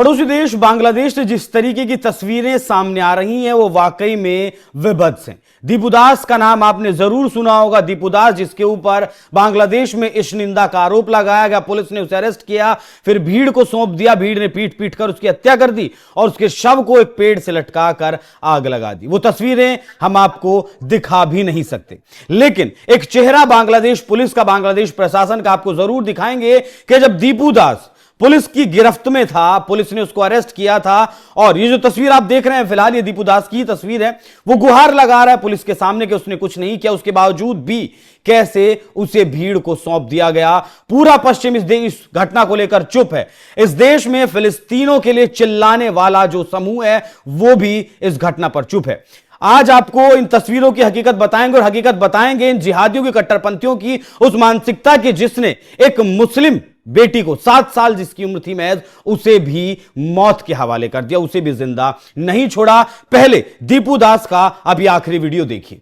पड़ोसी देश बांग्लादेश से जिस तरीके की तस्वीरें सामने आ रही हैं वो वाकई में विभत्स हैं। दीपू दास का नाम आपने जरूर सुना होगा। दीपू दास जिसके ऊपर बांग्लादेश में इस निंदा का आरोप लगाया गया, पुलिस ने उसे अरेस्ट किया, फिर भीड़ को सौंप दिया, भीड़ ने पीट पीट कर उसकी हत्या कर दी और उसके शव को एक पेड़ से लटका कर आग लगा दी। वो तस्वीरें हम आपको दिखा भी नहीं सकते, लेकिन एक चेहरा बांग्लादेश पुलिस का, बांग्लादेश प्रशासन का आपको जरूर दिखाएंगे कि जब दीपू दास पुलिस की गिरफ्त में था, पुलिस ने उसको अरेस्ट किया था और ये जो तस्वीर आप देख रहे हैं फिलहाल ये दीपू दास की तस्वीर है। वो गुहार लगा रहा है पुलिस के सामने कि उसने कुछ नहीं किया, उसके बावजूद भी कैसे उसे भीड़ को सौंप दिया गया। पूरा पश्चिम इस घटना को लेकर चुप है। इस देश में फिलिस्तीनों के लिए चिल्लाने वाला जो समूह है वो भी इस घटना पर चुप है। आज आपको इन तस्वीरों की हकीकत बताएंगे और हकीकत बताएंगे इन जिहादियों की, कट्टरपंथियों की उस मानसिकता की जिसने एक मुस्लिम बेटी को 7 साल जिसकी उम्र थी महज, उसे भी मौत के हवाले कर दिया, उसे भी जिंदा नहीं छोड़ा। पहले दीपू दास का अभी आखिरी वीडियो देखिए।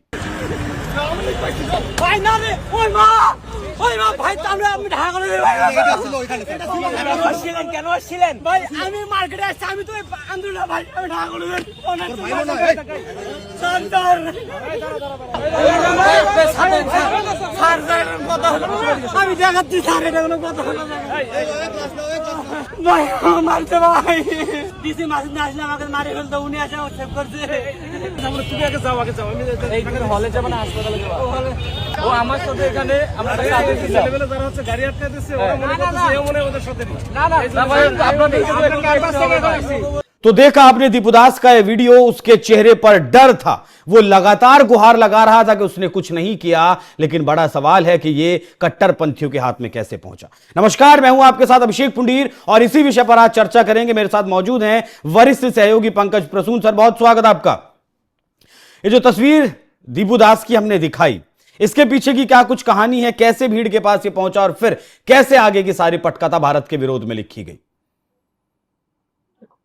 तो देखा आपने दीपू दास का यह वीडियो, उसके चेहरे पर डर था, वो लगातार गुहार लगा रहा था कि उसने कुछ नहीं किया, लेकिन बड़ा सवाल है कि ये कट्टरपंथियों के हाथ में कैसे पहुंचा। नमस्कार, मैं हूं आपके साथ अभिषेक पुंडीर और इसी विषय पर आज चर्चा करेंगे। मेरे साथ मौजूद हैं वरिष्ठ सहयोगी पंकज प्रसून। सर, बहुत स्वागत आपका। ये जो तस्वीर दीपू दास की हमने दिखाई, इसके पीछे की क्या कुछ कहानी है, कैसे भीड़ के पास ये पहुंचा और फिर कैसे आगे की सारी पटकथा भारत के विरोध में लिखी गई?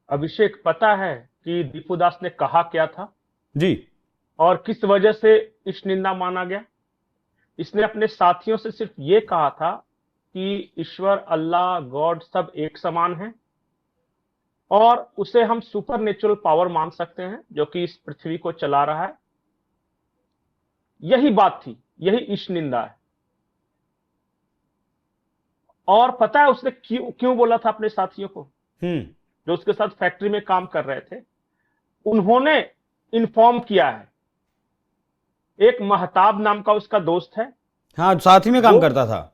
अभिषेक, पता है कि दीपू दास ने कहा क्या था जी, और किस वजह से इस निंदा माना गया? इसने अपने साथियों से सिर्फ ये कहा था कि ईश्वर, अल्लाह, गॉड सब एक समान है और उसे हम सुपर नेचुरल पावर मान सकते हैं जो कि इस पृथ्वी को चला रहा है। यही बात थी, यही इस निंदा है। और पता है उसने क्यों बोला था अपने साथियों को जो उसके साथ फैक्ट्री में काम कर रहे थे? उन्होंने इन्फॉर्म किया है। एक महताब नाम का उसका दोस्त है। हाँ, साथ ही में काम करता था।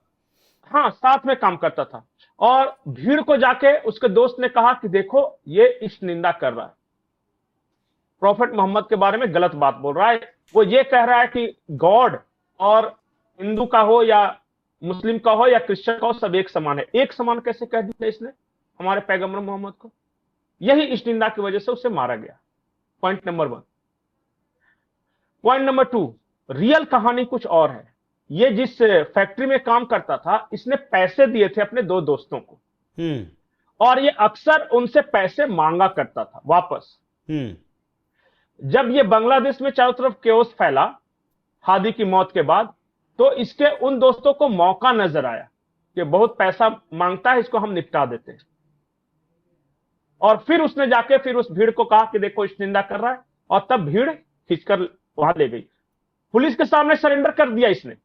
हाँ, साथ में काम करता था। और भीड़ को जाके उसके दोस्त ने कहा कि देखो ये इस निंदा कर रहा है, प्रॉफेट मोहम्मद के बारे में गलत बात बोल रहा है। वो ये कह रहा है कि गॉड और हिंदू का हो या मुस्लिम का हो या क्रिश्चियन का हो, सब एक समान है। एक समान कैसे कह दिया इसने हमारे पैगंबर मोहम्मद को? यही इस निंदा की वजह से उसे मारा गया। Point number 1। Point number 2, real कहानी कुछ और है। ये जिस फैक्ट्री में काम करता था, इसने पैसे दिए थे अपने 2 दोस्तों को और ये अक्सर उनसे पैसे मांगा करता था वापस। जब ये बांग्लादेश में चारों तरफ केओस फैला हादी की मौत के बाद, तो इसके उन दोस्तों को मौका नजर आया कि बहुत पैसा मांगता है, इसको हम निपटा देते हैं। और फिर उसने जाके फिर उस भीड़ को कहा कि देखो इस निंदा कर रहा है, और तब भीड़ खींचकर वहां ले गई। पुलिस के सामने सरेंडर कर दिया इसने।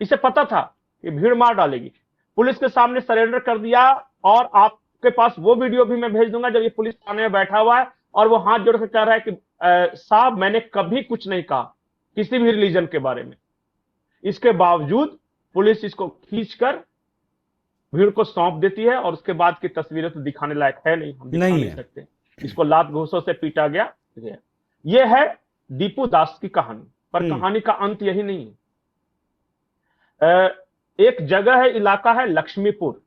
इसे पता था कि भीड़ मार डालेगी। पुलिस के सामने सरेंडर कर दिया और आपके पास वो वीडियो भी मैं भेज दूंगा जब ये पुलिस थाने में बैठा हुआ है और वो हाथ जोड़ कर कह रहा है कि साहब, मैंने कभी कुछ नहीं कहा किसी भी रिलीजन के बारे में। इसके बावजूद पुलिस इसको खींचकर भीड़ को सौंप देती है और उसके बाद की तस्वीरें तो दिखाने लायक है नहीं, हम दिखा नहीं सकते। इसको लात घूंसों से पीटा गया। यह है दीपू दास की कहानी। पर कहानी का अंत यही नहीं है। एक जगह है, इलाका है लक्ष्मीपुर,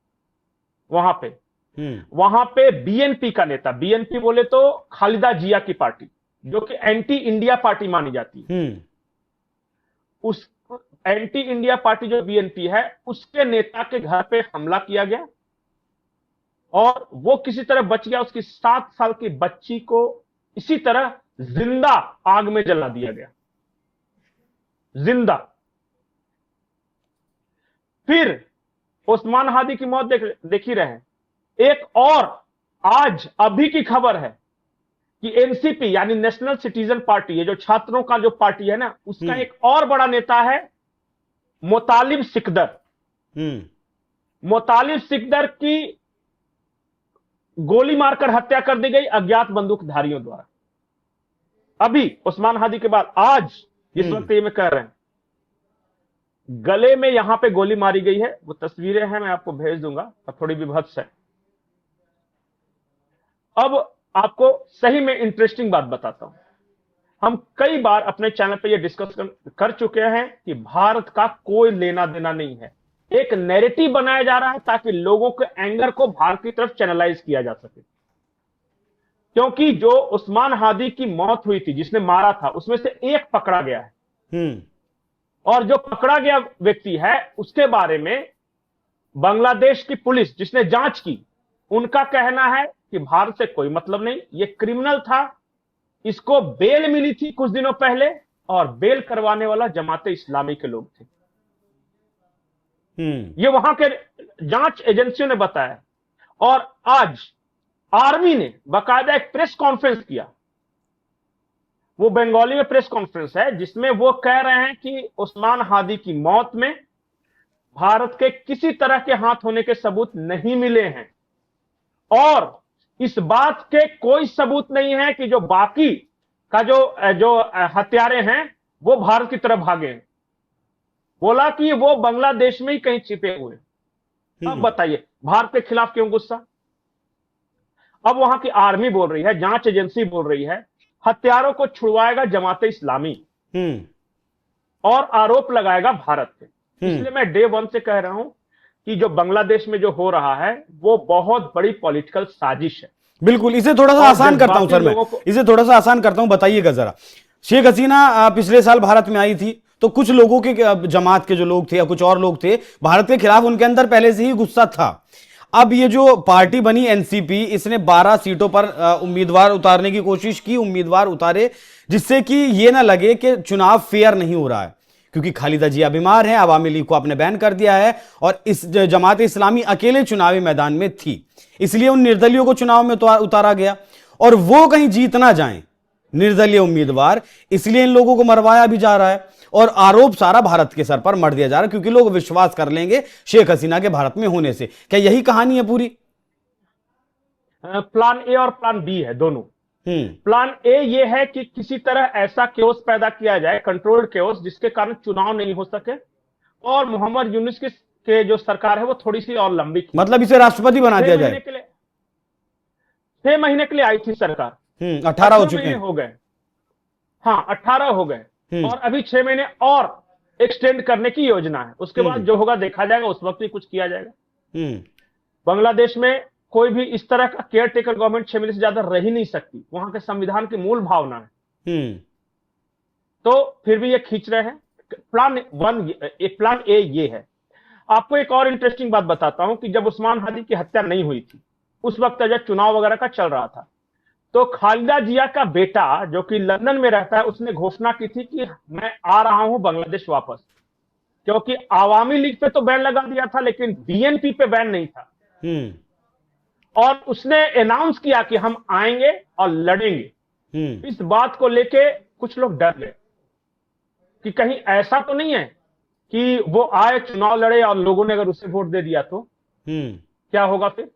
वहां पे बीएनपी का नेता, बीएनपी बोले तो खालिदा जिया की पार्टी, जो कि एंटी इंडिया पार्टी मानी जाती है, उस एंटी इंडिया पार्टी जो बीएनपी है, उसके नेता के घर पे हमला किया गया और वो किसी तरह बच गया। उसकी 7 साल की बच्ची को इसी तरह जिंदा आग में जला दिया गया, जिंदा। फिर उस्मान हादी की मौत देख ही रहे हैं। एक और आज अभी की खबर है कि एनसीपी यानी नेशनल सिटीजन पार्टी, ये जो छात्रों का जो पार्टी है ना, उसका एक और बड़ा नेता है मोतालिब सिकदर। मोतालिब सिकदर की गोली मारकर हत्या कर दी गई अज्ञात बंदूकधारियों द्वारा। अभी उस्मान हादी के बाद आज जिस वक्त ये मैं कह रहे हैं, गले में यहां पे गोली मारी गई है। वो तस्वीरें हैं, मैं आपको भेज दूंगा, और थोड़ी विभत्स है। अब आपको सही में इंटरेस्टिंग बात बताता हूं। हम कई बार अपने चैनल पे ये डिस्कस कर चुके हैं कि भारत का कोई लेना देना नहीं है। एक नैरेटिव बनाया जा रहा है ताकि लोगों के एंगर को भारत की तरफ चैनलाइज किया जा सके। क्योंकि जो उस्मान हादी की मौत हुई थी, जिसने मारा था, उसमें से एक पकड़ा गया है, और जो पकड़ा गया व्यक्ति है उसके बारे में बांग्लादेश की पुलिस जिसने जांच की, उनका कहना है कि भारत से कोई मतलब नहीं, ये क्रिमिनल था, इसको बेल मिली थी कुछ दिनों पहले, और बेल करवाने वाला जमाते इस्लामी के लोग थे। ये वहां के जांच एजेंसियों ने बताया। और आज आर्मी ने बाकायदा एक प्रेस कॉन्फ्रेंस किया, वो बंगाली में प्रेस कॉन्फ्रेंस है, जिसमें वो कह रहे हैं कि उस्मान हादी की मौत में भारत के किसी तरह के हाथ होने के सबूत नहीं मिले हैं, और इस बात के कोई सबूत नहीं है कि जो बाकी का जो हत्यारे हैं वो भारत की तरफ भागे हैं। बोला कि वो बांग्लादेश में ही कहीं छिपे हुए। अब बताइए भारत के खिलाफ क्यों गुस्सा? अब वहां की आर्मी बोल रही है, जांच एजेंसी बोल रही है, हत्यारों को छुड़वाएगा जमाते इस्लामी, और आरोप लगाएगा भारत पे। इसलिए मैं डे वन से कह रहा हूं कि जो बांग्लादेश में जो हो रहा है वो बहुत बड़ी पॉलिटिकल साजिश है। बिल्कुल, इसे थोड़ा सा आसान करता हूं सर, मैं इसे थोड़ा सा आसान करता हूं। बताइएगा जरा, शेख हसीना पिछले साल भारत में आई थी, तो कुछ लोगों के जमात के जो लोग थे या कुछ और लोग थे भारत के खिलाफ, उनके अंदर पहले से ही गुस्सा था। अब ये जो पार्टी बनी एनसीपी, इसने 12 सीटों पर उम्मीदवार उतारने की कोशिश की, उम्मीदवार उतारे, जिससे कि ये ना लगे कि चुनाव फेयर नहीं हो रहा है। क्योंकि खालिदा जिया बीमार है, अवामी लीग को आपने बैन कर दिया है, और इस जमात इस्लामी अकेले चुनावी मैदान में थी, इसलिए उन निर्दलियों को चुनाव में उतारा गया। और वो कहीं जीत ना जाएं निर्दलीय उम्मीदवार, इसलिए इन लोगों को मरवाया भी जा रहा है, और आरोप सारा भारत के सर पर मर दिया जा रहा है, क्योंकि लोग विश्वास कर लेंगे शेख हसीना के भारत में होने से। क्या यही कहानी है पूरी? प्लान ए और प्लान बी है दोनों। प्लान ए ये है कि किसी तरह ऐसा केओस पैदा किया जाए, कंट्रोल्ड केओस, जिसके कारण चुनाव नहीं हो सके, और मोहम्मद यूनुस के जो सरकार है वो थोड़ी सी और लंबी, मतलब इसे राष्ट्रपति बना दिया जाए। 6 महीने के लिए आई थी सरकार, 18 हो चुके हैं, हो गए। हाँ, 18 हो गए, और अभी 6 महीने और एक्सटेंड करने की योजना है। उसके बाद जो होगा देखा जाएगा, उस वक्त ही कुछ किया जाएगा। बांग्लादेश में कोई भी इस तरह का केयर टेकर गवर्नमेंट 6 महीने से ज्यादा रह ही नहीं सकती, वहां के संविधान की मूल भावना है। तो फिर भी ये खींच रहे हैं। प्लान ए ये है। आपको एक और इंटरेस्टिंग बात बताता हूं कि जब उस्मान हादी की हत्या नहीं हुई थी, उस वक्त जब चुनाव वगैरह का चल रहा था, तो खालिदा जिया का बेटा जो कि लंदन में रहता है, उसने घोषणा की थी कि मैं आ रहा हूं बांग्लादेश वापस। क्योंकि आवामी लीग पे तो बैन लगा दिया था, लेकिन बीएनपी पे बैन नहीं था, और उसने अनाउंस किया कि हम आएंगे और लड़ेंगे। इस बात को लेके कुछ लोग डर गए कि कहीं ऐसा तो नहीं है कि वो आए, चुनाव लड़े, और लोगों ने अगर उसे वोट दे दिया तो क्या होगा फिर।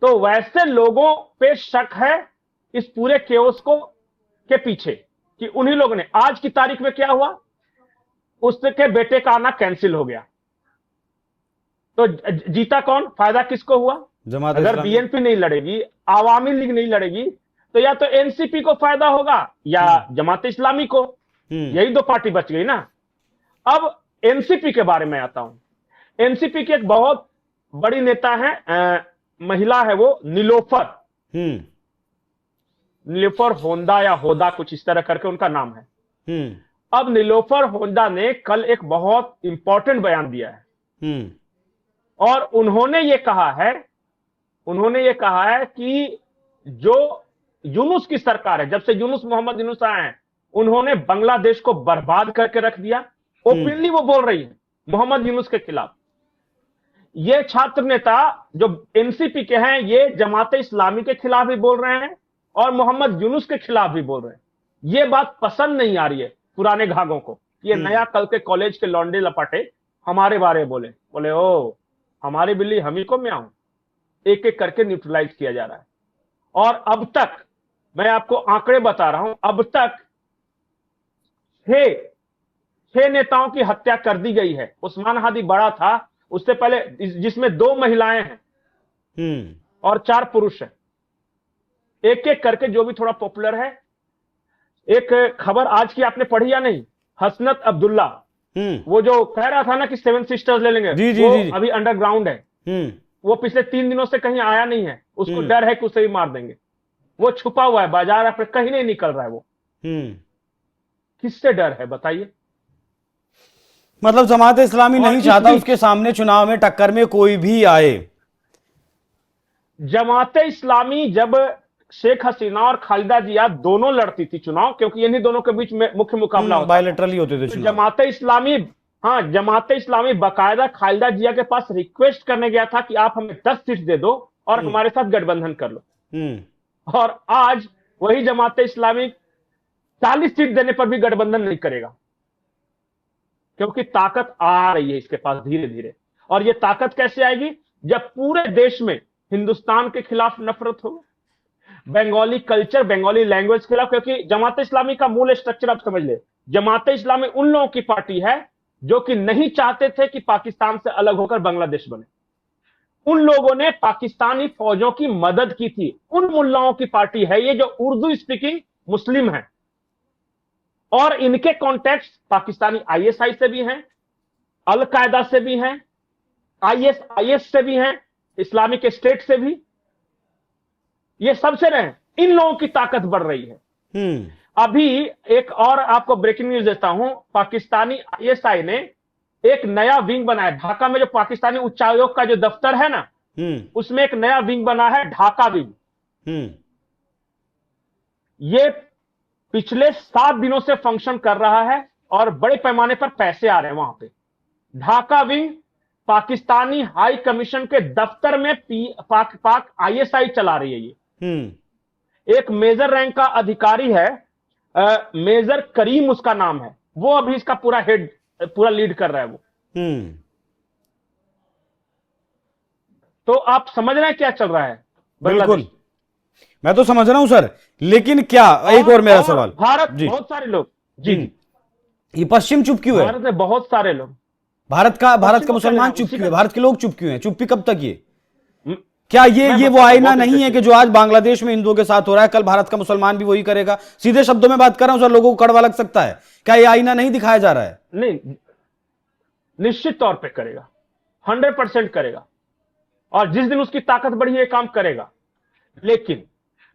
तो वैसे लोगों पे शक है इस पूरे केओस के पीछे, कि उन्हीं लोगों ने, आज की तारीख में क्या हुआ, उसके बेटे का आना कैंसिल हो गया, तो जीता कौन, फायदा किसको हुआ? अगर बीएनपी नहीं लड़ेगी, आवामी लीग नहीं लड़ेगी, तो या तो एनसीपी को फायदा होगा या जमात इस्लामी को। यही दो पार्टी बच गई ना। अब एनसीपी के बारे में आता हूं। एनसीपी की एक बहुत बड़ी नेता है, महिला है, वो नीलोफर होंदा या होदा, कुछ इस तरह करके उनका नाम है। अब नीलोफर होंदा ने कल एक बहुत इंपॉर्टेंट बयान दिया है, और उन्होंने ये कहा है कि जो यूनुस की सरकार है, जब से मोहम्मद यूनुस आए हैं, उन्होंने बांग्लादेश को बर्बाद करके रख दिया। ओपनली वो बोल रही है मोहम्मद यूनुस के खिलाफ। ये छात्र नेता जो एनसीपी के हैं, ये जमाते इस्लामी के खिलाफ भी बोल रहे हैं और मोहम्मद यूनुस के खिलाफ भी बोल रहे हैं। ये बात पसंद नहीं आ रही है पुराने घाघों को। ये नया कल के कॉलेज के लौंडे लपाटे हमारे बारे में बोले ओ हमारी बिल्ली हम ही को म्याऊं। एक एक करके न्यूट्रलाइज किया जा रहा है। और अब तक मैं आपको आंकड़े बता रहा हूं, अब तक छह नेताओं की हत्या कर दी गई है। उस्मान हादी बड़ा था, उससे पहले जिसमें 2 महिलाएं हैं और 4 पुरुष हैं। एक एक करके जो भी थोड़ा पॉपुलर है। एक खबर आज की आपने पढ़ी या नहीं? हसनत अब्दुल्ला, वो जो कह रहा था ना कि 7 सिस्टर्स ले लेंगे, वो अभी अंडरग्राउंड है। वो पिछले 3 दिनों से कहीं आया नहीं है। उसको डर है कि उसे भी मार देंगे। वो छुपा हुआ है बाजार पर, कहीं नहीं निकल रहा है वो। किससे डर है बताइए? मतलब जमात इस्लामी नहीं चाहता उसके सामने चुनाव में टक्कर में कोई भी आए। जमात इस्लामी जब शेख हसीना और खालिदा जिया दोनों लड़ती थी चुनाव, क्योंकि इन्हीं दोनों के बीच में मुख्य मुकाबला होता, बायलैटरली होते थे चुनाव। जमात इस्लामी बाकायदा खालिदा जिया के पास रिक्वेस्ट करने गया था कि आप हमें 10 सीट दे दो और हमारे साथ गठबंधन कर लो। और आज वही जमात इस्लामी 40 सीट देने पर भी गठबंधन नहीं करेगा, क्योंकि ताकत आ रही है इसके पास धीरे धीरे। और यह ताकत कैसे आएगी? जब पूरे देश में हिंदुस्तान के खिलाफ नफरत हो, बंगाली कल्चर, बंगाली लैंग्वेज के खिलाफ। क्योंकि जमात इस्लामी का मूल स्ट्रक्चर आप समझ ले, जमात इस्लामी उन लोगों की पार्टी है जो कि नहीं चाहते थे कि पाकिस्तान से अलग होकर बांग्लादेश बने। उन लोगों ने पाकिस्तानी फौजों की मदद की थी। उन मुल्लाओं की पार्टी है ये जो उर्दू स्पीकिंग मुस्लिम है, और इनके कॉन्टेक्ट पाकिस्तानी आईएसआई से भी हैं, अल-कायदा से भी हैं, आईएस से भी हैं, इस्लामिक स्टेट से भी, ये सबसे रहे। इन लोगों की ताकत बढ़ रही है। अभी एक और आपको ब्रेकिंग न्यूज देता हूं। पाकिस्तानी आईएसआई ने एक नया विंग बनाया ढाका में। जो पाकिस्तानी उच्चायोग का जो दफ्तर है ना, उसमें एक नया विंग बना है, ढाका विंग। ये पिछले 7 दिनों से फंक्शन कर रहा है और बड़े पैमाने पर पैसे आ रहे हैं वहां पे। Dhaka wing Pakistani high commission के दफ्तर में पाक आईएसआई चला रही है। ये एक मेजर रैंक का अधिकारी है, मेजर करीम उसका नाम है, वो अभी इसका पूरा लीड कर रहा है वो। तो आप समझ रहे हैं क्या चल रहा है? बिल्कुल, मैं तो समझ रहा हूं सर, लेकिन क्या एक और मेरा सवाल। भारत बहुत सारे लोग जी ये पश्चिम चुप क्यों है? भारत में बहुत सारे लोग, भारत का मुसलमान चुप क्यों है? भारत के लोग चुप क्यों हैं? चुप्पी कब तक? ये क्या ये वो आईना नहीं है कि जो आज बांग्लादेश में हिंदुओं के साथ हो रहा है, कल भारत का मुसलमान भी वही करेगा? सीधे शब्दों में बात कर रहा हूं सर, लोगों को कड़वा लग सकता है। क्या ये आईना नहीं दिखाया जा रहा है? नहीं, निश्चित तौर पे करेगा, 100% करेगा। और जिस दिन उसकी ताकत बढ़ी ये काम करेगा। लेकिन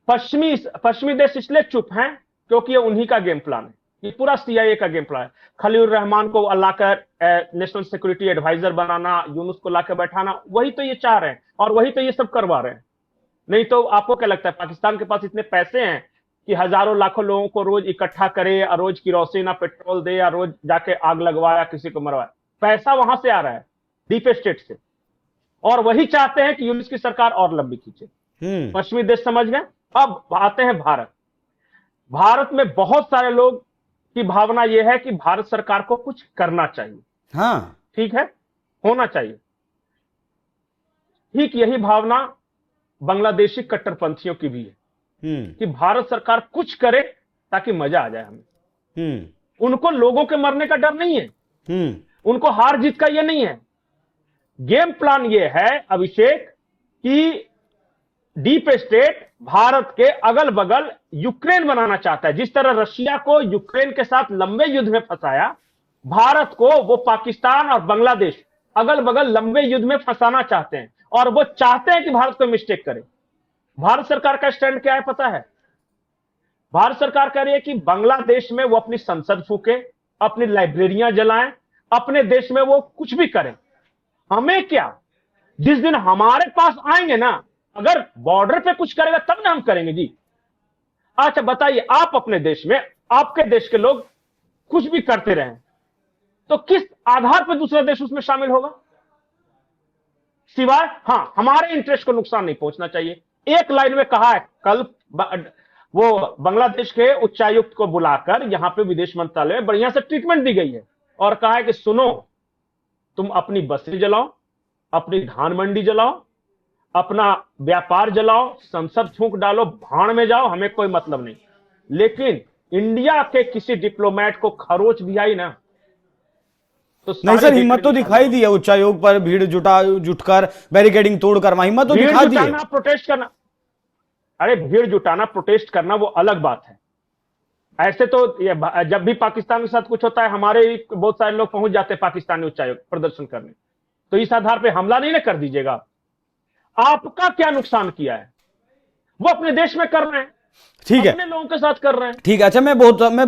पश्चिमी देश इसलिए चुप हैं क्योंकि ये उन्हीं का गेम प्लान है। ये पूरा सीआईए का गेम प्लान है। खलील रहमान को अल्लाह का नेशनल सिक्योरिटी एडवाइजर बनाना, यूनुस को लाकर बैठाना, वही तो ये चाह रहे हैं और वही तो ये सब करवा रहे हैं। नहीं तो आपको क्या लगता है पाकिस्तान के पास इतने पैसे हैं कि हजारों लाखों लोगों को रोज इकट्ठा करे, या रोज किरोसिन या पेट्रोल दे, या रोज जाके आग लगवाया, किसी को मरवाया? पैसा वहां से आ रहा है, डीप स्टेट से। और वही चाहते हैं कि यूनुस की सरकार और लंबी खींचे। पश्चिमी देश समझ गए। अब आते हैं भारत। भारत में बहुत सारे लोग की भावना यह है कि भारत सरकार को कुछ करना चाहिए। हाँ, ठीक है, होना चाहिए। ठीक यही भावना बांग्लादेशी कट्टरपंथियों की भी है कि भारत सरकार कुछ करे ताकि मजा आ जाए हमें। उनको लोगों के मरने का डर नहीं है, उनको हार जीत का यह नहीं है। गेम प्लान यह है अभिषेक कि डीप स्टेट भारत के अगल बगल यूक्रेन बनाना चाहता है। जिस तरह रशिया को यूक्रेन के साथ लंबे युद्ध में फंसाया, भारत को वो पाकिस्तान और बांग्लादेश अगल बगल लंबे युद्ध में फंसाना चाहते हैं। और वो चाहते हैं कि भारत को मिस्टेक करे। भारत सरकार का स्टैंड क्या है पता है? भारत सरकार कह रही है कि बांग्लादेश में वो अपनी संसद फूके, अपनी लाइब्रेरियां जलाएं, अपने देश में वो कुछ भी करें। हमें क्या? जिस दिन हमारे पास आएंगे ना, अगर बॉर्डर पे कुछ करेगा तब ना हम करेंगे जी। अच्छा बताइए, आप अपने देश में, आपके देश के लोग कुछ भी करते रहे तो किस आधार पर दूसरा देश उसमें शामिल होगा? सिवाय हां हमारे इंटरेस्ट को नुकसान नहीं पहुंचना चाहिए। एक लाइन में कहा है कल वो बांग्लादेश के उच्चायुक्त को बुलाकर यहां पे विदेश मंत्रालय में बढ़िया से ट्रीटमेंट दी गई है और कहा है कि सुनो, तुम अपनी बसें जलाओ, अपनी धान मंडी जलाओ, अपना व्यापार जलाओ, संसद थूक डालो, भाड़ में जाओ, हमें कोई मतलब नहीं। लेकिन इंडिया के किसी डिप्लोमेट को खरोच भी आई ना तो नहीं सर, हिम्मत तो दिखाई दी है उच्चायोग पर भीड़ जुटकर बैरिकेडिंग तोड़कर, वहां हिम्मत तो दिखा दी है। प्रोटेस्ट करना, अरे भीड़ जुटाना प्रोटेस्ट करना वो अलग बात है। ऐसे तो जब भी पाकिस्तान के साथ कुछ होता है हमारे बहुत सारे लोग पहुंच जाते हैं पाकिस्तानी उच्चायोग प्रदर्शन करने, तो इस आधार पर हमला नहीं ना कर दीजिएगा। आपका क्या नुकसान किया है? वो अपने देश में कर रहे हैं, ठीक है, अपने लोगों के साथ कर रहे हैं। ठीक है। अच्छा, मैं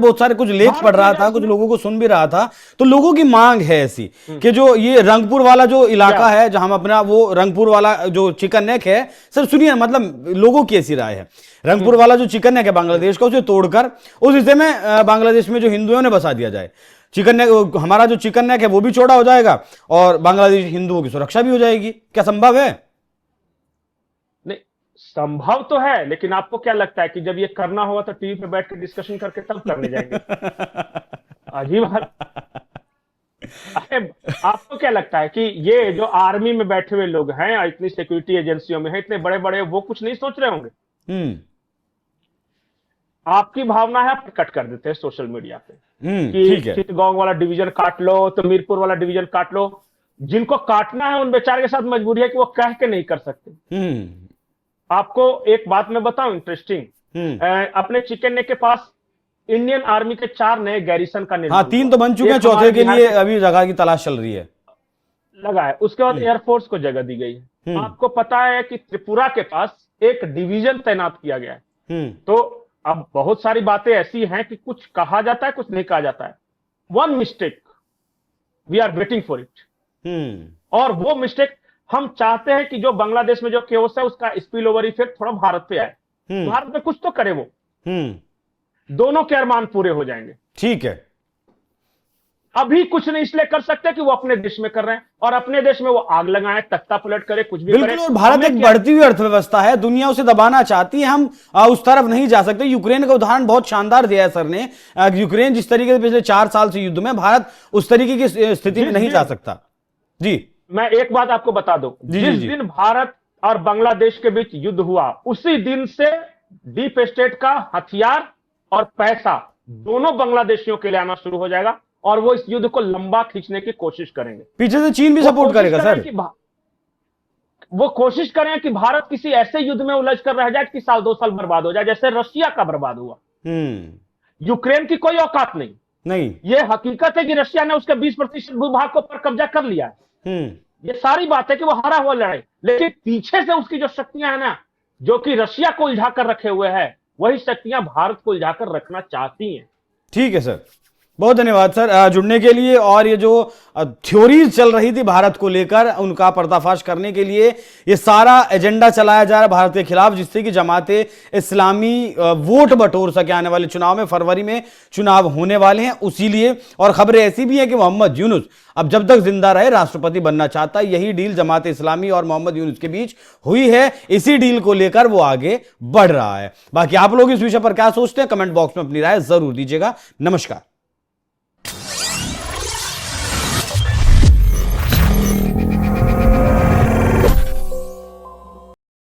बहुत सारे कुछ लेख पढ़ रहा था, कुछ लोगों को सुन भी रहा था, तो लोगों की मांग है ऐसी कि जो ये रंगपुर वाला जो इलाका है जहां हम अपना वो रंगपुर वाला जो चिकन नेक है, सर सुनिए, मतलब लोगों की ऐसी राय है, रंगपुर वाला जो चिकन नेक है बांग्लादेश का, उसे तोड़कर उस हिस्से में बांग्लादेश में जो हिंदुओं ने बसा दिया जाए। चिकन नेक, हमारा जो चिकन नेक है वो भी चौड़ा हो जाएगा और बांग्लादेश हिंदुओं की सुरक्षा भी हो जाएगी। क्या संभव है? संभव तो है, लेकिन आपको क्या लगता है कि जब ये करना होगा तो टीवी पे बैठ के डिस्कशन करके तब करने जाएंगे? अजीब बात। अरे आपको क्या लगता है कि ये जो आर्मी में बैठे हुए लोग हैं, इतनी सिक्योरिटी एजेंसियों में हैं, इतने बड़े बड़े, वो कुछ नहीं सोच रहे होंगे? आपकी भावना है, आप प्रकट कर देते हैं सोशल मीडिया पे कि चिटगांव वाला डिवीजन काट लो, तो मीरपुर वाला डिवीजन काट लो। जिनको काटना है उन बेचारे के साथ मजबूरी है कि वो कह के नहीं कर सकते। आपको एक बात मैं बताऊं इंटरेस्टिंग, अपने चिकन नेक के पास इंडियन आर्मी के 4 नए गैरिसन का निर्माण, हाँ 3 तो बन चुके हैं, चौथे के लिए अभी जगह की तलाश चल रही है, लगा है। उसके बाद एयरफोर्स को जगह दी गई है। आपको पता है कि त्रिपुरा के पास एक डिवीजन तैनात किया गया है। तो अब बहुत सारी बातें ऐसी हैं कि कुछ कहा जाता है, कुछ नहीं कहा जाता है। One mistake we are waiting for it, और वो मिस्टेक हम चाहते हैं कि जो बांग्लादेश में जो केओस है उसका स्पिल ओवर इफेक्ट थोड़ा भारत पे आए। भारत में कुछ तो करे वो, दोनों के अरमान पूरे हो जाएंगे। ठीक है, अभी कुछ नहीं इसलिए कर सकते कि वो अपने देश में कर रहे हैं, और अपने देश में वो आग लगाए, तख्ता पलट करे, कुछ भी करे। और भारत एक बढ़ती हुई अर्थव्यवस्था है, दुनिया उसे दबाना चाहती है, हम उस तरफ नहीं जा सकते। यूक्रेन का उदाहरण बहुत शानदार दिया है सर ने। यूक्रेन जिस तरीके से पिछले 4 साल से युद्ध में, भारत उस तरीके की स्थिति में नहीं जा सकता। जी, मैं एक बात आपको बता दूं, जिस दिन भारत और बांग्लादेश के बीच युद्ध हुआ उसी दिन से डीप स्टेट का हथियार और पैसा दोनों बांग्लादेशियों के लिए आना शुरू हो जाएगा, और वो इस युद्ध को लंबा खींचने की कोशिश करेंगे। पीछे से चीन भी सपोर्ट करेगा सर। वो कोशिश करें कि भारत किसी ऐसे युद्ध में उलझ कर रह जाए कि साल 2 साल बर्बाद हो जाए, जैसे रशिया का बर्बाद हुआ। यूक्रेन की कोई औकात नहीं। ये हकीकत है कि रशिया ने उसके 20% भूभाग को पर कब्जा कर लिया है। ये सारी बात है कि वो हारा हुआ लड़ाई, लेकिन पीछे से उसकी जो शक्तियां हैं ना, जो कि रशिया को उलझा कर रखे हुए हैं, वही शक्तियां भारत को उलझा कर रखना चाहती हैं। ठीक है सर, बहुत धन्यवाद सर जुड़ने के लिए, और ये जो थ्योरीज चल रही थी भारत को लेकर उनका पर्दाफाश करने के लिए ये सारा एजेंडा चलाया जा रहा है भारत के खिलाफ, जिससे कि जमाते इस्लामी वोट बटोर सके आने वाले चुनाव में। फरवरी में चुनाव होने वाले हैं, उसीलिए। और खबरें ऐसी भी हैं कि मोहम्मद यूनुस अब जब तक जिंदा रहे राष्ट्रपति बनना चाहता है। यही डील जमाते इस्लामी और मोहम्मद यूनुस के बीच हुई है, इसी डील को लेकर वो आगे बढ़ रहा है। बाकी आप लोग इस विषय पर क्या सोचते हैं, कमेंट बॉक्स में अपनी राय जरूर दीजिएगा। नमस्कार।